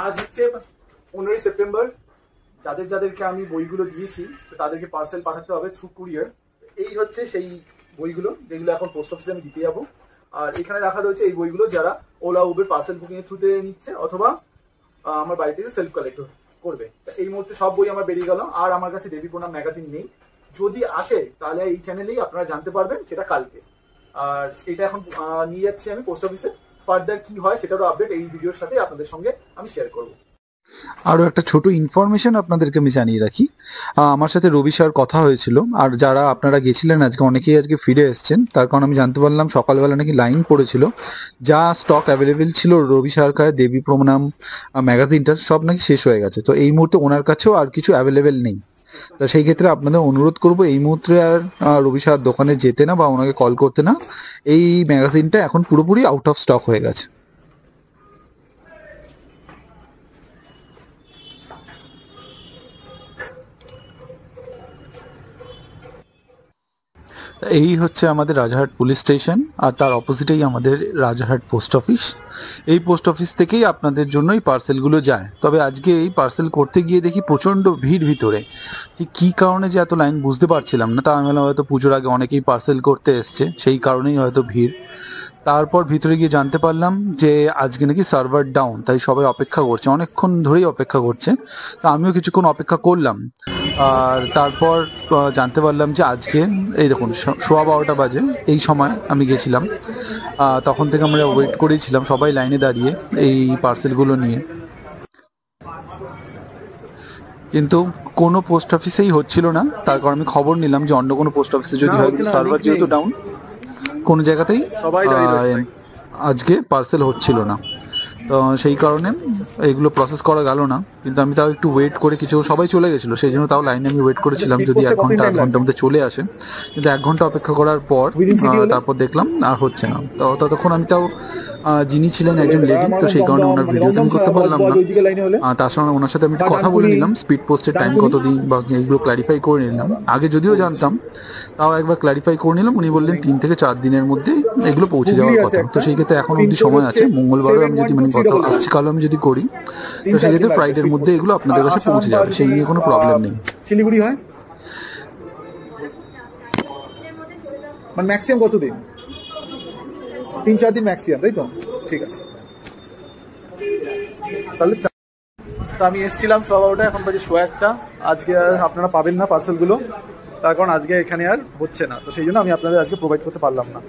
আজ হচ্ছে 15ই সেপ্টেম্বর। যাদেরকে আমি বইগুলো দিয়েছি তাদেরকে পার্সেল পাঠাতে হবে থ্রু কুরিয়ার। এই হচ্ছে সেই বইগুলো যেগুলো এখন পোস্ট অফিসে আমি দিতে যাবো। আর এখানে রাখা রয়েছে এই বইগুলো যারা ওলা উবের পার্সেল বুকিং এর থ্রুতে নিচ্ছে অথবা আমার বাড়ি থেকে সেলফ কালেক্ট করবে। এই মুহূর্তে সব বই আমার বেরিয়ে গেল, আর আমার কাছে দেবী প্রণাম ম্যাগাজিন নেই। যদি আসে তাহলে এই চ্যানেলেই আপনারা জানতে পারবেন, সেটা কালকে। আর এটা এখন নিয়ে যাচ্ছি আমি পোস্ট অফিসে। ফার্দার কি হয় সেটারও আপডেট এই ভিডিওর সাথে আপনাদের সঙ্গে আমি শেয়ার করবো। আরও একটা ছোট ইনফরমেশন আপনাদেরকে আমি জানিয়ে রাখি। আমার সাথে রবি স্যার কথা হয়েছিল, আর যারা আপনারা গেছিলেন আজকে অনেকেই আজকে ফিরে এসছেন। তার কারণ আমি জানতে পারলাম সকালবেলা নাকি লাইন পড়েছিল, যা স্টক অ্যাভেলেবেল ছিল রবি সরকার দেবী প্রণাম ম্যাগাজিনটার সব নাকি শেষ হয়ে গেছে। তো এই মুহূর্তে ওনার কাছেও আর কিছু অ্যাভেলেবেল নেই। তো সেই ক্ষেত্রে আপনাদের অনুরোধ করবো এই মুহূর্তে আর রবি স্যার দোকানে যেতে না বা ওনাকে কল করতে না। এই ম্যাগাজিনটা এখন পুরোপুরি আউট অফ স্টক হয়ে গেছে। এই হচ্ছে আমাদের রাজারহাট পুলিশ স্টেশন, আর তার অপোজিটেই আমাদের রাজারহাট পোস্ট অফিস। এই পোস্ট অফিস থেকেই আপনাদের জন্য এই পার্সেলগুলো যায়। তবে আজকে এই পার্সেল করতে গিয়ে দেখি প্রচণ্ড ভিড় ভিতরে। ঠিক কী কারণে যে এত লাইন বুঝতে পারছিলাম না। তা আমি বললাম হয়তো পুজোর আগে অনেকেই পার্সেল করতে এসছে, সেই কারণেই হয়তো ভিড়। তারপর ভিতরে গিয়ে জানতে পারলাম যে আজকে নাকি সার্ভার ডাউন, তাই সবাই অপেক্ষা করছে, অনেকক্ষণ ধরেই অপেক্ষা করছে। তা আমিও কিছুক্ষণ অপেক্ষা করলাম। আর তারপর জানতে পারলাম যে আজকে এই দেখুন 12:15 বাজে এই সময় আমি গেছিলাম। তখন থেকে আমরা ওয়েট করেছিলাম সবাই লাইনে দাঁড়িয়ে এই পার্সেলগুলো নিয়ে, কিন্তু কোনো পোস্ট অফিসেই হচ্ছিল না। তার কারণ আমি খবর নিলাম যে অন্য কোনো পোস্ট অফিসে যদি হয়, সার্ভার যেহেতু ডাউন কোনো জায়গাতেই আজকে পার্সেল হচ্ছিল না। তো সেই কারণে এইগুলো প্রসেস করা গেল না। কিন্তু আমি তাও একটু ওয়েট করে, কিছু সবাই চলে গেছিলো সেই জন্য তাও লাইনে আমি ওয়েট করেছিলাম যদি 1 ঘন্টা 8 ঘন্টার মধ্যে চলে আসে। কিন্তু 1 ঘন্টা অপেক্ষা করার পর তারপর দেখলাম আর হচ্ছে না। তো ততক্ষণ আমি তাও যিনি ছিলেন একজন লেডি, তো সেই কারণে ওনার ভিডিওতে আমি করতে পারলাম না। তার সঙ্গে ওনার সাথে আমি কথা বলে নিলাম স্পিড পোস্টের টাইম কতদিন বা এইগুলো ক্ল্যারিফাই করে নিলাম। আগে যদিও জানতাম তাও একবার ক্ল্যারিফাই করে নিলাম। উনি বললেন 3 থেকে 4 দিনের মধ্যে এগুলো পৌঁছে যাওয়ার কথা। তো সেই ক্ষেত্রে এখন অবধি সময় আছে। মঙ্গলবারও আমি যদি গত আসছে কাল আমি যদি করি, তো সেই ক্ষেত্রে ফ্রাইডের মধ্যে এগুলো আপনাদের কাছে পৌঁছে যাবে, সেই নিয়ে কোনো প্রবলেম নেই। শিলিগুড়ি হয় মানে ম্যাক্সিমাম কতদিন? 3-4 দিন ম্যাক্সিমাম, তাই তো? ঠিক আছে। তাহলে আমি এসেছিলাম 12:15, এখন বাজে 1:15। আজকে আর আপনারা পাবেন না পার্সেলগুলো, তার কারণ আজকে এখানে আর হচ্ছে না। তো সেই জন্য আমি আপনাদের আজকে প্রোভাইড করতে পারলাম না।